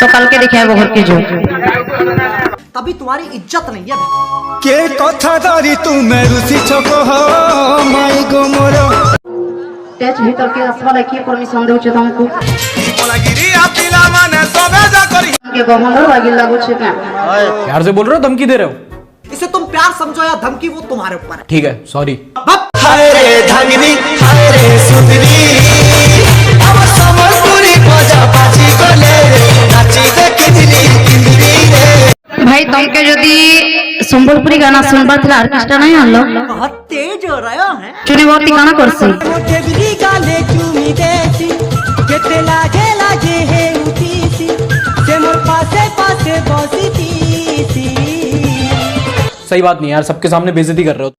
तो कल के दिखाए वो घर के जो तभी तुम्हारी इज्जत नहीं है के कथा दारी तुमे रुचि छको हो माई गो मोर टेच भीतर के असवाला की परमिशन देउ छ तुमको बोलागिरी आपिला माने सबे जा करी के गमंडर लागिल लागो छ का प्यार से बोल रहे हो धमकी दे रहे हो? इसे तुम प्यार समझो या धमकी वो तुम्हारे ऊपर है। ठीक है सॉरी। हाय रे धंगनी हाय रे सुंदरी अब समरपुरी बजा बाजी गले नाची देखि दिली किंदरी रे भाई तुमके यदि संबलपुरी गाना सुनबा थला ऑर्केस्ट्रा नहीं आलो बहुत तेज हो रहा है चुनी बहुत गाना करसी मोटेगिरी गाले चुमी देसी जेते लागे लागे हे उठीसी से मोर पासे पासे बसी थी सही बात नहीं यार, सबके सामने बेइज्जती कर रहे हो।